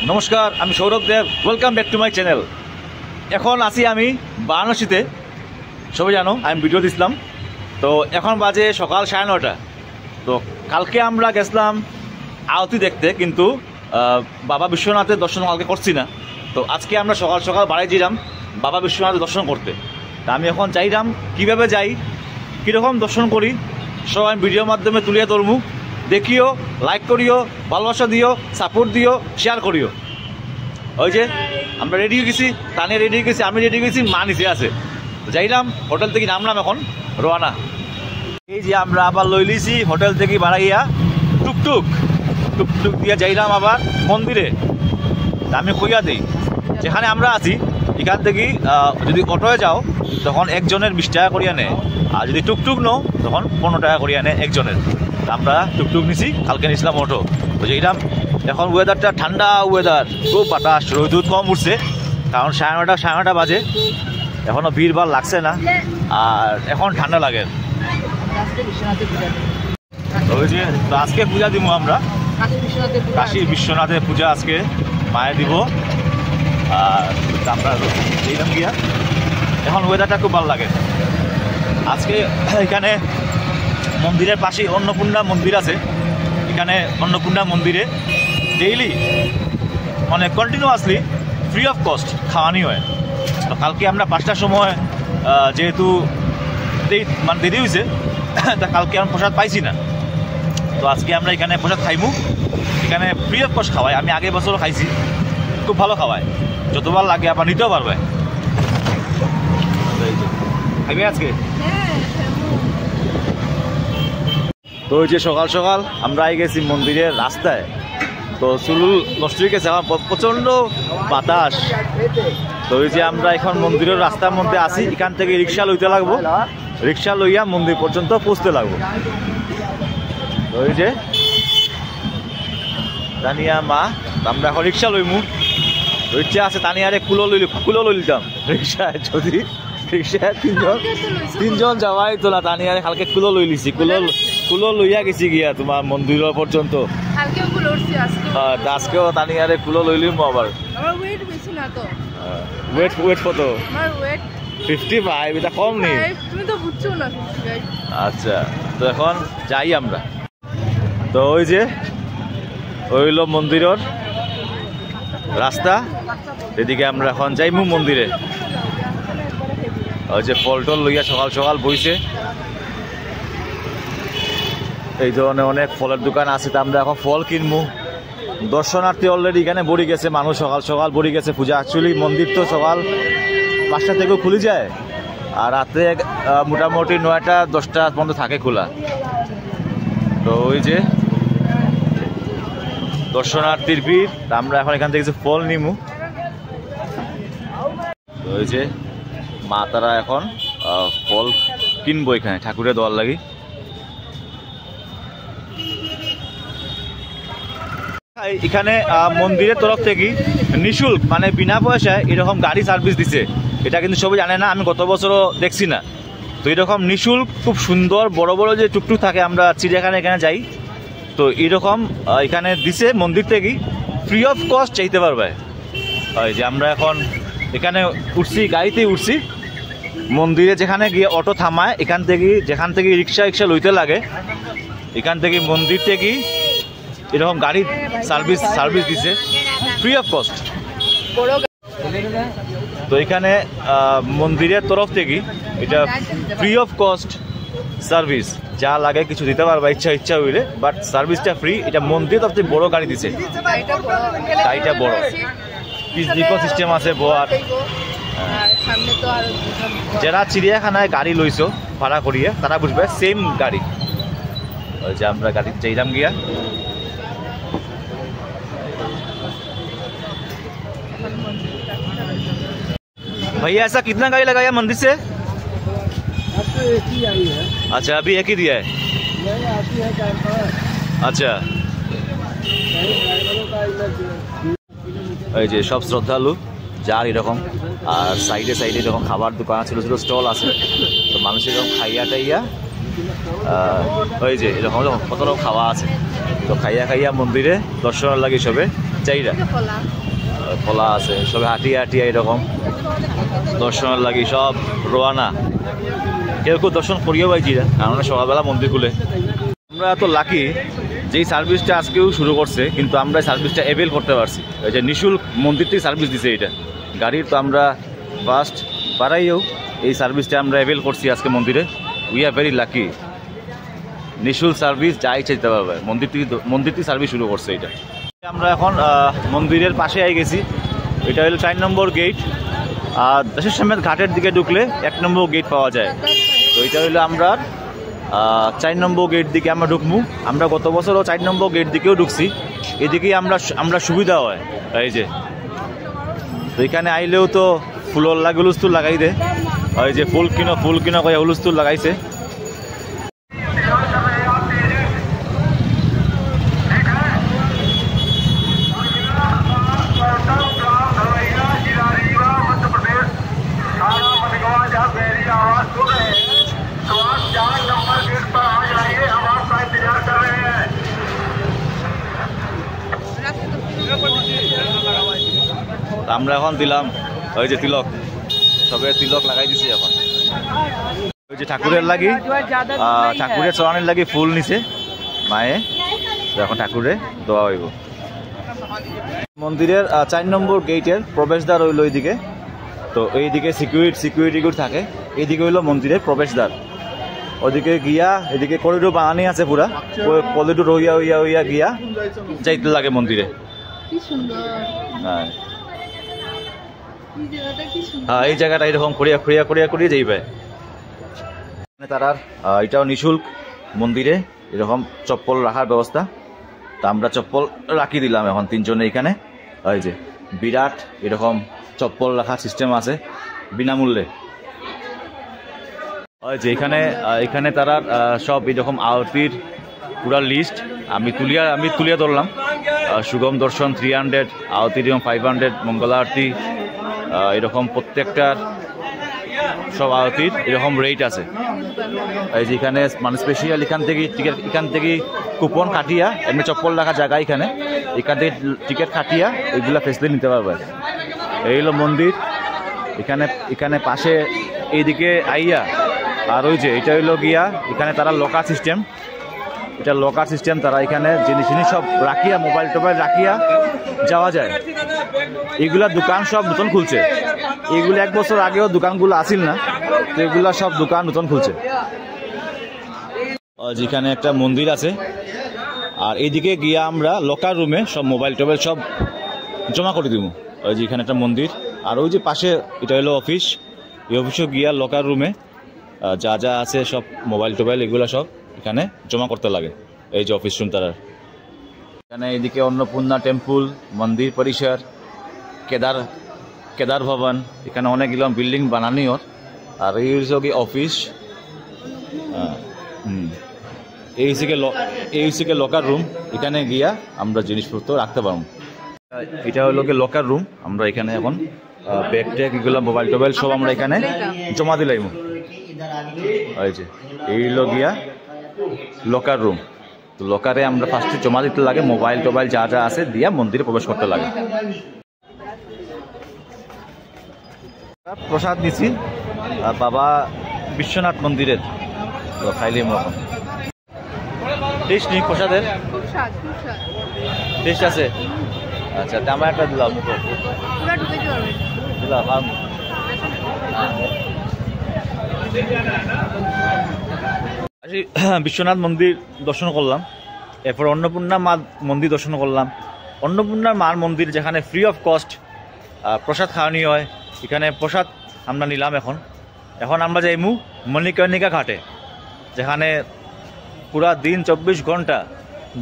নমস্কার, আমি Sourav Dev. Welcome back to my channel. এখন আছি আমি বারাণসীতে। সবাই জানো আমি ভিডিও দিছিলাম। তো এখন বাজে সকাল 9:30। তো কালকে আমরা গেছিলাম আরতি দেখতে, কিন্তু বাবা বিশ্বনাথের দর্শন কালকে করছি না। তো আজকে আমরা সকাল সকাল বাড়ি যাইলাম বাবা বিশ্বনাথের দর্শন করতে। তা আমি এখন চাইলাম কীভাবে যাই, কীরকম দর্শন করি, সব আমি ভিডিওর মাধ্যমে তুলিয়ে ধরমু। দেখিও, লাইক করিও, ভালোবাসা দিও, সাপোর্ট দিও, শেয়ার করিও। ওই যে আমরা রেডি হয়ে গেছি, তানিয়া রেডি হয়ে গেছি, আমি রেডি হয়ে গেছি, মা নিচে আছে। যাইলাম হোটেল থেকে, নামলাম এখন রওনা। এই যে আমরা আবার লই লিছি হোটেল থেকে বাড়াইয়া টুকটুক টুকটুক দিয়ে যাইলাম আবার মন্দিরে। আমি কইয়া দিই যেখানে আমরা আছি এখান থেকে যদি অটোয় যাও তখন একজনের 20 টাকা করিয়া নেয়, আর যদি টুকটুক নো তখন 15 টাকা করিয়া নেয় একজনের। আমরা টুকটুক নিছি, কালকে নিয়েছিলাম অটো। বুঝে এইরাম এখন ওয়েদারটা ঠান্ডা ওয়েদার, খুব বাতাস, রোদ কম উঠছে, কারণ 9:30 বাজে। এখনও ভিড় ভাড় লাগছে না, আর এখন ঠান্ডা লাগে। ওই যে আজকে পূজা দিব আমরা, কাশী বিশ্বনাথের পূজা আজকে মায়ে দিব। আর আমরা এইরকম গিয়া এখন ওয়েদারটা খুব ভালো লাগে। আজকে এখানে মন্দিরের পাশে অন্নপূর্ণা মন্দির আছে। এখানে অন্নপূর্ণা মন্দিরে ডেইলি মানে কন্টিনিউয়াসলি ফ্রি অফ কস্ট খাওয়ানি হয়। তো কালকে আমরা 5টার সময় যেহেতু মানে দেরি হয়েছে, তা কালকে আমরা প্রসাদ পাইছি না। তো আজকে আমরা এখানে প্রসাদ খাইমু। এখানে ফ্রি অফ কস্ট খাওয়াই, আমি আগের বছরও খাইছি, খুব ভালো খাওয়ায়, যতবার লাগে আবার নিতেও পারবে। খাইবে আজকে। তো ওই যে সকাল সকাল আমরা আই গেছি মন্দিরের রাস্তায়। তো চুল নষ্ট হয়ে গেছে, প্রচণ্ড বাতাস। তো ওই যে আমরা এখন মন্দিরের রাস্তার মধ্যে আসি, এখান থেকে রিক্সা লইতে লাগবো, রিক্সা লইয়া মন্দির পর্যন্ত পৌঁছতে লাগবো। তো ওই যে তানিয়া মা, আমরা এখন রিক্সা লইমু। ইচ্ছা আছে তানিয়ারে কুলো লইতাম রিক্সায়, যদি রিক্সায় তিনজন যাওয়াই তোলা। তানিয়ারে কালকে কুলো লই লিছি, কুলো লইয়া গেছি গিয়া তোমার মন্দির পর্যন্ত। আজকেও তানিয়ারে কুলো লই লিম আবার। ওয়েট কত? 55, এটা কম নেই। আচ্ছা, তো এখন যাই আমরা। তো ওই যে ওইল মন্দিরের রাস্তা, এদিকে আমরা এখন যাইমু মন্দিরে। ওই যে ফল টল লইয়া সকাল সকাল বইছে, এই ধরনের অনেক ফলের দোকান আছে। তা আমরা এখন ফল কিনবো। দর্শনার্থী অলরেডি এখানে বড়ি গেছে, মানুষ সকাল সকাল বড়ি গেছে পূজা। অ্যাকচুয়ালি মন্দির তো সকাল 5টা থেকেও খুলে যায়, আর রাতে মোটামুটি 9টা-10টা পর্যন্ত থাকে খোলা। তো ওই যে দর্শনার্থীর ভিড়, আমরা এখন এখান থেকে কিছু ফল নিমু। তো ওই যে মা তারা এখন ফল কিনবো এখানে ঠাকুরের দেওয়ার লাগি। এখানে মন্দিরের তরফ থেকে নিঃশুল্ক মানে বিনা পয়সায় এরকম গাড়ি সার্ভিস দিছে। এটা কিন্তু সবাই জানে না, আমি গত বছরও দেখছি না। তো এরকম নিঃশুল্ক খুব সুন্দর বড় বড় যে টুকটুক থাকে, আমরা চিড়িয়াখানা এখানে যাই, তো এরকম এখানে দিছে মন্দির থেকেই ফ্রি অফ কস্ট চাইতে পারবে। হয় যে আমরা এখন এখানে উঠছি, গাড়িতেই উঠছি। মন্দিরে যেখানে গিয়ে অটো থামায়, যেখান থেকে রিক্সা লইতে লাগে, এখান থেকে মন্দির থেকেই এরকম গাড়ি সার্ভিস দিছে ফ্রি অফ কস্ট। তো এখানে মন্দিরের তরফ থেকে এটা ফ্রি অফ কস্ট সার্ভিস, যা লাগে কিছু দিতে পারবা ইচ্ছা হইলে, বাট সার্ভিসটা ফ্রি। এটা মন্দির তরফ থেকে বড় গাড়ি দিছে, গাড়িটা বড়, ইকো সিস্টেম আছে বোয়ার। যারা চিড়িয়াখানায় গাড়ি লইছো ভাড়া করিয়ে, তারা বুঝবে সেম গাড়ি। ওই যে আমরা গাড়ি চাইলাম গিয়া। भैया ऐसा कितना गाड़ी लगाया मंदिर से? एक ही आई है। अच्छा, अभी एक ही दिया है। अच्छा, এই যে সব শ্রদ্ধালু যার এরকম, আর সাইডে এরকম খাবার দোকান ছিল, স্টল আছে। তো মানুষ এরকম খাইয়া টাইয়া, ওই যে এরকম কত রকম খাওয়া আছে। তো খাইয়া মন্দিরে দর্শনের লাগে সবে চাইরা খোলা আছে, সবে হাঁটিয়া হাঁটিয়া এরকম দর্শনের লাগি সব রোয়ানা। কেউ কেউ দর্শন করিও পাইছি না, কারণ সকালবেলা মন্দির খুলে। আমরা তো লাকি যেই সার্ভিসটা আজকেও শুরু করছে, কিন্তু আমরা সার্ভিসটা অ্যাভেল করতে পারছি। এই যে নিঃশুল্ক মন্দির থেকে সার্ভিস দিছে এটা গাড়ির, তো আমরা ফার্স্ট পাড়াইও এই সার্ভিসটা আমরা অ্যাভেল করছি আজকে মন্দিরে। We are very lucky. নিঃশুল্ক সার্ভিস যাই চাইতে পারবে, মন্দির থেকে সার্ভিস শুরু করছে এটা। আমরা এখন মন্দিরের পাশে আই গেছি। এটা হলো 4 নম্বর গেট। আর দেশের সামনে ঘাটের দিকে ঢুকলে 1 নম্বর গেট পাওয়া যায়। তো এটা হলো আমরা 4 নম্বর গেট দিকে আমরা ঢুকবো। আমরা গত বছরও 4 নম্বর গেট দিকেও ঢুকছি, এদিকেই আমরা সুবিধা হয়। এই যে তো এখানে আইলেও তো ফুলের লাগে হুলস্থুল লাগাই দে, ওই যে ফুল কিনো কয়ে হুলস্থুল লাগাইছে। আমরা এখন দিলাম ওই যে তিলক, সবে তিলক লাগাই দিছি এখন। ওই যে ঠাকুরের লাগি, ঠাকুরের চরণের লাগি ফুল নিছে মায়ে, তো এখন ঠাকুরে দোয়া হইব। মন্দিরের 4 নম্বর গেটের প্রবেশদ্বার হইল এইদিকে। তো এইদিকে সিকিউরিটি গুড থাকে, এইদিকে হইল মন্দিরের প্রবেশদ্বার। ওদিকে গিয়া এদিকে করিডোর বানানি আছে, পুরা করিডোর হইয়া গিয়া যাইতে লাগে মন্দিরে। হ্যাঁ, এই জায়গাটা এরকম করিয়া যাইবে। তারা এটাও নিঃশুল্ক মন্দিরে এরকম চপ্পল রাখার ব্যবস্থা। তা আমরা চপ্পল রাখি দিলাম এখন 3 জনে এখানে। ওই যে বিরাট এরকম চপ্পল রাখার সিস্টেম আছে বিনামূল্যে। ওই যে এখানে তারা সব এরকম আরতির পুরা লিস্ট আমি তুলিয়া ধরলাম। সুগম দর্শন 300, আরতি এরকম 500, মঙ্গলা আরতি এরকম প্রত্যেকটার সব আরতির এরকম রেট আছে। এই যে এখানে মানে স্পেশাল এখান থেকে কুপন কাটিয়া এমনি চপ্পল রাখা জায়গা এখান থেকে টিকিট কাটিয়া এইগুলা ফেসিলিটি নিতে পারবে। এই হলো মন্দির। এখানে পাশে এইদিকে আইয়া আর ওই যে এটা হইল গিয়া এখানে তারা লকার সিস্টেম, এটা লকার সিস্টেম। তারা এখানে জিনিস সব রাখিয়া মোবাইল টোবাইল রাখিয়া যাওয়া যায়। এগুলা দোকান সব নতুন খুলছে, এগুলো 1 বছর আগেও দোকানগুলো আসিল না, তো এগুলা সব দোকান নতুন খুলছে। যেখানে একটা মন্দির আছে, আর এইদিকে গিয়া আমরা লকার রুমে সব মোবাইল টোবাইল সব জমা করে দিব। ওই যে এখানে একটা মন্দির, আর ওই যে পাশে এটা হলো অফিস। এই অফিসে গিয়া লকার রুমে যা আছে সব মোবাইল টোবাইল এগুলো সব এখানে জমা করতে লাগে। এই যে অফিস রুম তার এখানে। এইদিকে অন্নপূর্ণা টেম্পল, মন্দির পরিসর, কেদার ভবন, এখানে অনেকগুলো বিল্ডিং বানানি ওর। আর এই হচ্ছে অফিস, এই হচ্ছে লকার রুম। এখানে গিয়া আমরা জিনিসপত্র রাখতে পারবো। এটা হলো লকার রুম। আমরা এখানে এখন ব্যাগ ট্যাগ এগুলো মোবাইল টোবাইল সব আমরা এখানে জমা দিলাম। এই যে এই হলো গিয়া লকার রুম। তো লকারে আমরা ফার্স্টে জমা দিতে লাগে মোবাইল টোবাইল যা আছে দিয়া মন্দিরে প্রবেশ করতে লাগে। প্রসাদ নিছি বাবা বিশ্বনাথ মন্দিরের, তো খাইলাম এখন। টেস্ট নেই প্রসাদের, টেস্ট আছে। আচ্ছা, আমার একটা দিলাম বিশ্বনাথ মন্দির দর্শন করলাম। এরপর অন্নপূর্ণা মা মন্দির দর্শন করলাম। অন্নপূর্ণার মার মন্দির যেখানে ফ্রি অফ কস্ট প্রসাদ খাওয়ানি হয়, এখানে প্রসাদ আমরা নিলাম। এখন আমরা যাইমু মণিকর্ণিকা ঘাটে, যেখানে পুরা দিন 24 ঘন্টা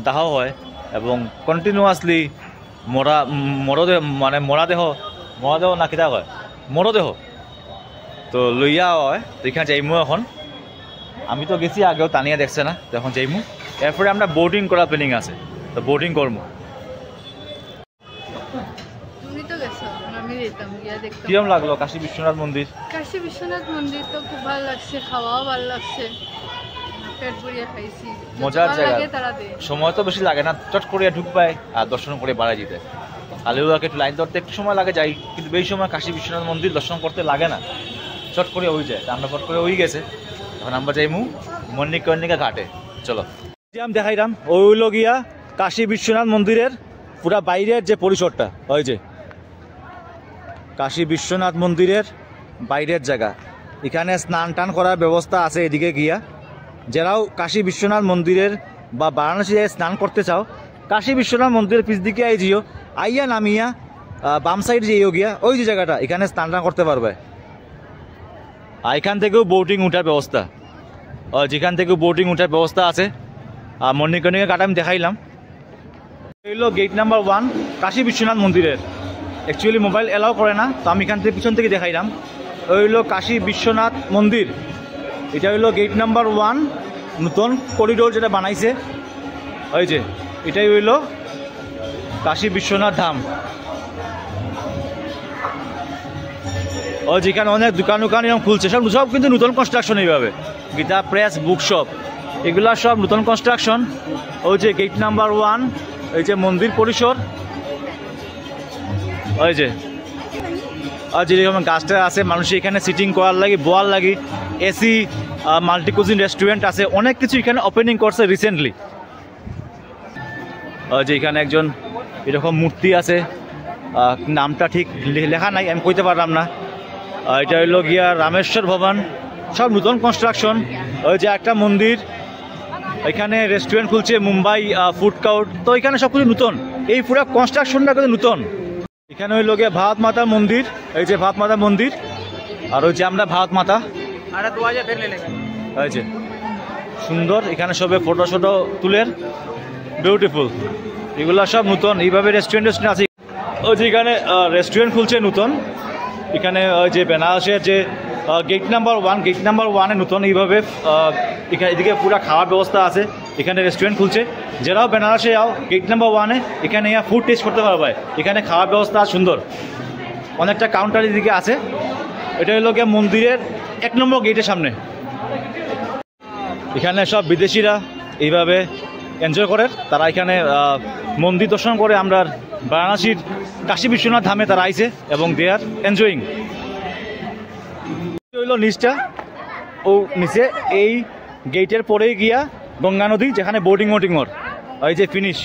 দাহ হয় এবং কন্টিনিউয়াসলি মরাদেহ না কিতা হয় মরদেহ তো লইয়া হয়। তো এখানে যাইমু এখন। আমি তো গেছি আগেও, তানিয়া দেখছে না, তো এখন যাইমু। এরপরে আমরা বোটিং করার প্ল্যানিং আছে, তো বোটিং করবো। কিরম লাগলো কাশী বিশ্বনাথ মন্দির? কাশী বিশ্বনাথ মন্দির তো খুব ভালো লাগছে, খাওয়াও ভালো লাগছে, পেট ভরিয়া খাইছি। মজার জায়গা, সময় তো বেশি লাগে না, চট করিয়া ঢুক পায় আর দর্শন করে বাড়াই যেতে। আলিবাগে একটু লাইন ধরতে একটু সময় লাগে যাই, কিন্তু এই সময় কাশী বিশ্বনাথ মন্দির দর্শন করতে লাগে না, চট করে হয়ে যায়। আমরা ফট করে হয়ে গেছে, এখন আমরা যাইমু মণিকর্ণিকা ঘাটে। চলো আমি দেখাইলাম ওই হইল গিয়া কাশী বিশ্বনাথ মন্দিরের পুরা বাইরের যে পরিসরটা, ওই যে কাশী বিশ্বনাথ মন্দিরের বাইরের জায়গা। এখানে স্নান টান করার ব্যবস্থা আছে এদিকে গিয়া। যারাও কাশী বিশ্বনাথ মন্দিরের বা বারাণসী স্নান করতে চাও, কাশী বিশ্বনাথ মন্দিরের পিছ দিকে আইজিও, আইয়া নামিয়া বাম সাইড যেও গিয়া ওই যে জায়গাটা, এখানে স্নান টান করতে পারবে। আর এখান থেকেও বোটিং উঠার ব্যবস্থা, যেখান থেকেও বোটিং উঠার ব্যবস্থা আছে। আর মণিকর্ণিকা ঘাট আমি দেখাইলাম। হইল গেট নাম্বার 1 কাশী বিশ্বনাথ মন্দিরের। অ্যাকচুয়ালি মোবাইল এলাও করে না, তো আমি এখান থেকে পিছন থেকে দেখাইলাম। হইল কাশী বিশ্বনাথ মন্দির, এটা হইল গেট নাম্বার 1, নতুন করিডোর যেটা বানাইছে, ওই যে এটাই হইল কাশী বিশ্বনাথ ধাম। ও যেখানে অনেক দোকান এরকম খুলছে, সব কিন্তু নতুন কনস্ট্রাকশন। এইভাবে গীতা প্রেস, বুক শপ, এগুলা সব নতুন কনস্ট্রাকশন। ওই যে গেট নাম্বার 1, এই যে মন্দির পরিসর, ওই যে আর যেরকম গাছটা আছে, মানুষ এখানে সিটিং করার লাগি, বোয়ার লাগি, এসি, মাল্টিকুজিন রেস্টুরেন্ট আছে, অনেক কিছু এখানে ওপেনিং করছে রিসেন্টলি। যে এখানে একজন এরকম মূর্তি আছে, নামটা ঠিক লেখা নাই, আমি কইতে পারলাম না। এটা হইল গিয়া রামেশ্বর ভবন, সব নতুন কনস্ট্রাকশন। ওই যে একটা মন্দির, এখানে রেস্টুরেন্ট খুলছে, মুম্বাই ফুড কোর্ট, তো এখানে সব কিছু নতুন, এই পুরো কনস্ট্রাকশনটা কিন্তু নতুন। এখানে হইল গিয়া ভারত মাতা মন্দির, এই যে ভারত মাতা মন্দির, আর ওই যে আমরা ভারত মাতা, এই যে সুন্দর, এখানে সবে ফটো শটো তুলের, বিউটিফুল। এগুলা সব নতুন, এইভাবে রেস্টুরেন্ট আছে। ওই যে এখানে রেস্টুরেন্ট খুলছে নতুন, এখানে ওই যে বেনারসের যে গেট নাম্বার 1 নতুন এইভাবে এদিকে পুরো খাওয়ার ব্যবস্থা আছে। এখানে রেস্টুরেন্ট খুলছে, যারাও বেনারসে যাও গেট নাম্বার 1-এ, এখানে ফুড টেস্ট করতে পারবে। এখানে খাওয়ার ব্যবস্থা সুন্দর, অনেকটা কাউন্টার এদিকে আছে। এটা হলো গিয়ে মন্দিরের 1 নম্বর গেটের সামনে। এখানে সব বিদেশিরা এইভাবে এনজয় করে, তারা এখানে মন্দির দর্শন করে। আমরা বারাণসীর কাশী বিশ্বনাথ ধামে তারা আইছে এবং দে আর এনজয়িং। হইল নিচটা, ও নিচে এই গেটের পরেই গিয়া গঙ্গা নদী, যেখানে বোটিংর ওই যে ফিনিশ।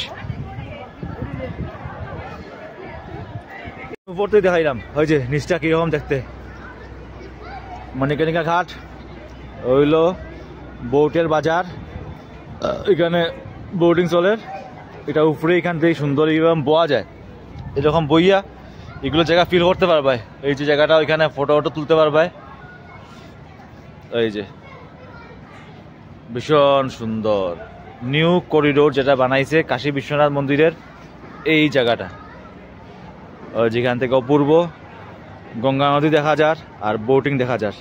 উপরতে দেখাইলাম ওই যে নিচটা কিরকম দেখতে। মণিকর্ণিকা ঘাট, হইল বোটের বাজার, এখানে বোটিং চলে। এটা উপরে এখান থেকে সুন্দর এরকম বোয়া যায়, এরকম বইয়া এগুলো জায়গা ফিল করতে পারবে। এই যে জায়গাটা, ওইখানে ফটো তুলতে পারবে। এই যে ভীষণ সুন্দর নিউ করিডোর যেটা বানাইছে কাশী বিশ্বনাথ মন্দিরের, এই জায়গাটা যেখান থেকে অপূর্ব গঙ্গা নদী দেখা যায় আর বোটিং দেখা যায়।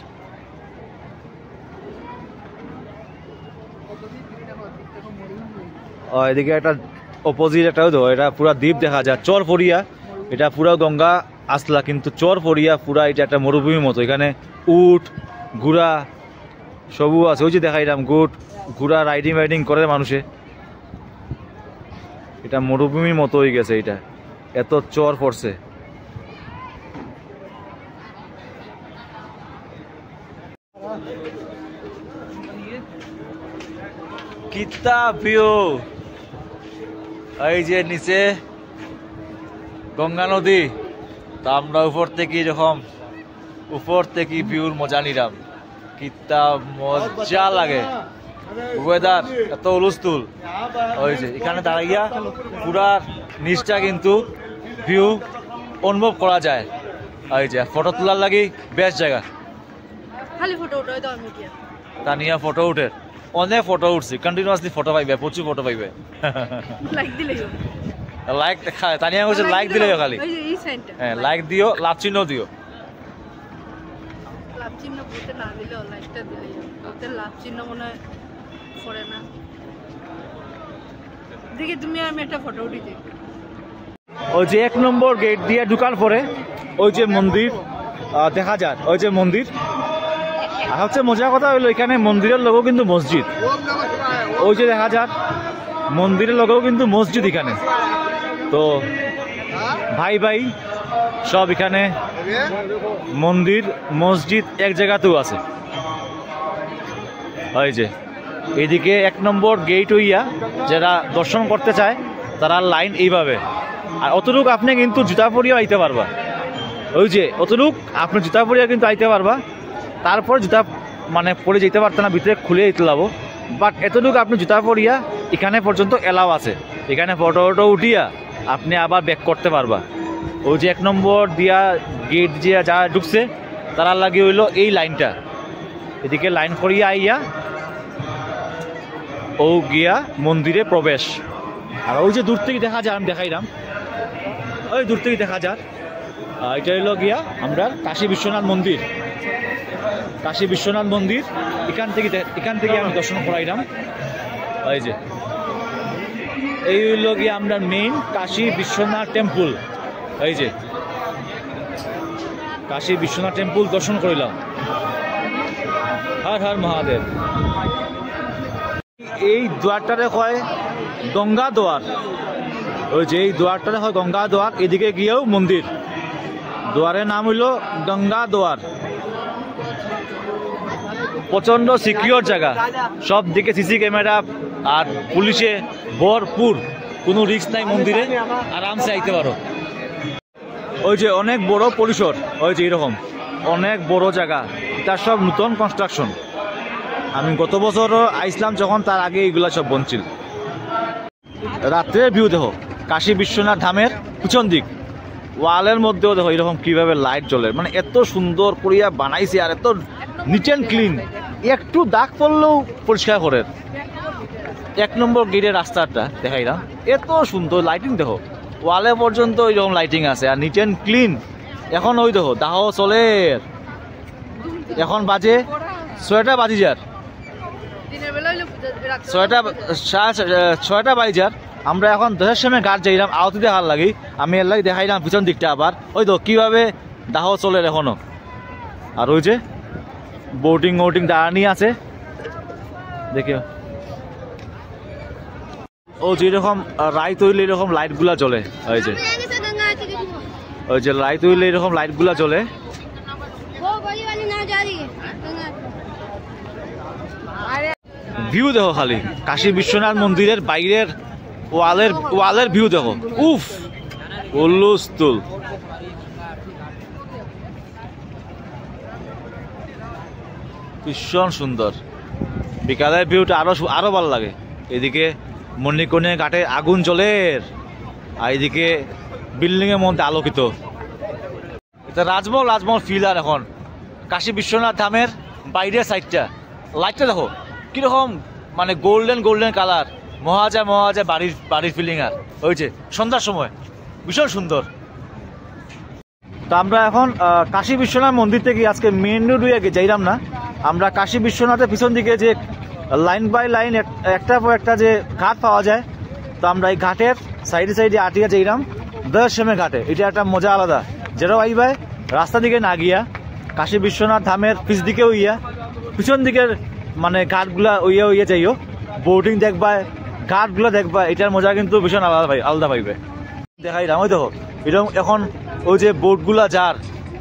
এদিকে একটা অপোজিট একটা, এটা পুরা দ্বীপ দেখা যায়, চর পড়িয়া। এটা পুরা গঙ্গা আসলা, কিন্তু চর পড়িয়া পুরা এটা একটা মরুভূমির মতো। এখানে উট, ঘোড়া সবু আছে। ওই যে দেখাইলাম ঘোড়া রাইডিং করে মানুষে। এটা মরুভূমির মতো হয়ে গেছে, এটা এত চর পড়ছে। কিতা ভিউ, এই যে নিচে গঙ্গা নদী, তা আমরা উপর থেকে ভিউর মজা নিলাম। কিতা মজা লাগে, ওয়েদার এত উলুস্তুল। ওই যে এখানে দাঁড়াইয়া পুরা নিচটা কিন্তু ভিউ অনুভব করা যায়। ওই যে ফটো তোলার লাগি বেস্ট জায়গা। তানিয়া ফটো উঠে, অনেক ফটো উঠছি, কন্টিনিউয়াসলি ফটো পাইবে, প্রচুর ফটো পাইবে। লাইক তানিয়া কইছে লাইক দিলে খালি, হ্যাঁ লাইক দিও, লাভ চিহ্ন দিও। লাভ চিহ্ন বলতে না দিলেও লাইকটা দিলেই বলতে লাভ চিহ্ন মনে পড়ে না। দেখি তুমি আমি একটা ফটো উঠি দিই। ওই যে 1 নম্বর গেট দিয়ে ঢুকার পরে ওই যে মন্দির দেখা যায়, ওই যে মন্দির। আর হচ্ছে মজার কথা হইলো এখানে মন্দিরের লোগো কিন্তু মসজিদ, ওই যে দেখা যায় মন্দিরের লোগো কিন্তু মসজিদ এখানে। তো ভাই ভাই সব এখানে মন্দির মসজিদ এক জায়গাতেও আছে। ওই যে এদিকে 1 নম্বর গেট হইয়া যারা দর্শন করতে চায় তারা লাইন এইভাবে, আর অতটুক আপনি কিন্তু জুতা পরিয়া আইতে পারবা। ওই যে অতটুক আপনি জুতা পরিয়া কিন্তু আইতে পারবা, তারপর জুতা মানে পরে যেতে পারতো না, ভিতরে খুলে দিতে লাগবো। বাট এতটুকু আপনি জুতা পরিয়া এখানে পর্যন্ত এলাও আছে, এখানে ফটো ফটো উঠিয়া আপনি আবার ব্যাক করতে পারবা। ওই যে 1 নম্বর দিয়া গেট যে যা ঢুকছে তারা লাগে হইলো এই লাইনটা, এদিকে লাইন করিয়া আইয়া ও গিয়া মন্দিরে প্রবেশ। আর ওই যে দূর থেকে দেখা যায়, আমি দেখাইলাম ওই দূর থেকে দেখা যায়, এটা হইল গিয়া আমরা কাশী বিশ্বনাথ মন্দির। কাশী বিশ্বনাথ মন্দির এখান থেকে আমি দর্শন করাইলাম। এই যে এই হইল গিয়া আমরা মেইন কাশী বিশ্বনাথ টেম্পল। এই যে কাশী বিশ্বনাথ টেম্পল দর্শন করিলাম। হর হর মহাদেব। এই দুয়ারটারে হয় গঙ্গা দুয়ার, ওই যে এই দুয়ারটারে হয় গঙ্গা দুয়ার, এদিকে গিয়েও মন্দির। দুয়ারের নাম হইল গঙ্গা দুয়ার। প্রচন্ড সিকিউর জায়গা, সব দিকে সিসি ক্যামেরা আর পুলিশে ভরপুর, কোনো রিস্ক নাই, মন্দিরে আরামসে আইতে পারো। ওই যে অনেক বড় পরিসর, ওই যে এরকম অনেক বড় জায়গা, এটা সব নতুন কনস্ট্রাকশন। আমি গত বছরও আইসলাম যখন, তার আগে এইগুলা সব বনছিল। রাত্রের ভিউ দেখো কাশী বিশ্বনাথ ধামের পিছন দিক, ওয়ালের মধ্যেও দেখো এরকম কিভাবে লাইট জ্বলে, মানে এত সুন্দর করিয়া বানাইছে আর এত নিট অ্যান্ড ক্লিন, একটু দাগ পড়লেও পরিষ্কার করে। 1 নম্বর গেটের রাস্তাটা দেখাইলাম, এত সুন্দর লাইটিং দেখো, ওয়ালে পর্যন্ত ওইরকম লাইটিং আছে আর নিট অ্যান্ড ক্লিন। এখন ওই দেখো দাহ চলে, এখন বাজে 6টা বাজি যার, 6টা বাজি যার। আমরা এখন দেশের সামনে ঘাট যাইলাম, আওতি দেখার লাগি, আমি এর লাগে দেখাইলাম পিছন দিকটা আবার, ওই তো কিভাবে দাহ চলে এখনো। আর ওই যে বোটিং দাঁড়ানি আছে দেখিও, ও যেরকম রাইত হইলে এরকম লাইটগুলা জ্বলে। ওই যে রাইত হইলে এরকম লাইটগুলা জ্বলে। ভিউ দেখো খালি কাশী বিশ্বনাথ মন্দিরের বাইরের ওয়ালের ভিউ দেখো, উফ উল্লুস্তুল। ভীষণ সুন্দর, বিকালের ভিউটা আরো ভালো লাগে। এদিকে মণিকোণে ঘাটে আগুন জ্বলে, আর এদিকে বিল্ডিং এর মধ্যে আলোকিত। এটা রাজমহল ফিল। আর এখন কাশী বিশ্বনাথ ধামের বাইরের সাইডটা লাইটটা দেখো কিরকম, মানে গোল্ডেন কালার, মহাজা বাড়ির ফিলিং। আর ওই যে সন্ধ্যার সময় ভীষণ সুন্দর। তো আমরা এখন কাশী বিশ্বনাথ মন্দির থেকে আজকে মেন রোড হয়ে যাইলাম না, আমরা কাশী বিশ্বনাথের পিছন দিকে যে লাইন বাই লাইন একটার পর একটা যে ঘাট পাওয়া যায়, তো আমরা এই ঘাটের সাইডে আটিয়া যাইলাম দশমে ঘাটে। এটা একটা মজা আলাদা, যেটাও আইবাই রাস্তা দিকে না গিয়া কাশী বিশ্বনাথ ধামের পিছ দিকে হইয়া পিছন দিকের মানে ঘাটগুলা হইয়া যাইও, বোটিং দেখবা, ঘাটগুলো দেখবা, এটার মজা কিন্তু ভীষণ আলাদা পাইবে। দেখাইলাম ওই দেখো এরকম এখন ওই যে বোটগুলা যার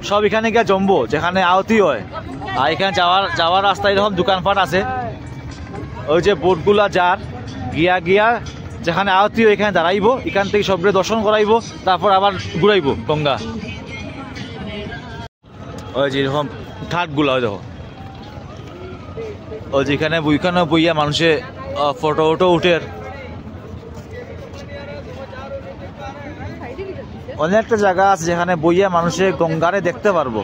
সব এখানে গিয়া জমবো, যেখানে আওতি হয়। আর এখানে যাওয়ার রাস্তায় এরকম দোকানপাট আছে, ওই যে বোটগুলা যার গিয়া যেখানে আওতি হয় এখানে দাঁড়াইবো, এখান থেকে সবরে দর্শন করাইবো, তারপর আবার ঘুরাইবো গঙ্গা। ওই যে এরকম ঘাটগুলা ওই দেখো, ওই যেখানে বইয়া মানুষে ফটো উঠে। অনেকটা জায়গা আছে যেখানে বইয়া মানুষে গঙ্গারে দেখতে পারবো।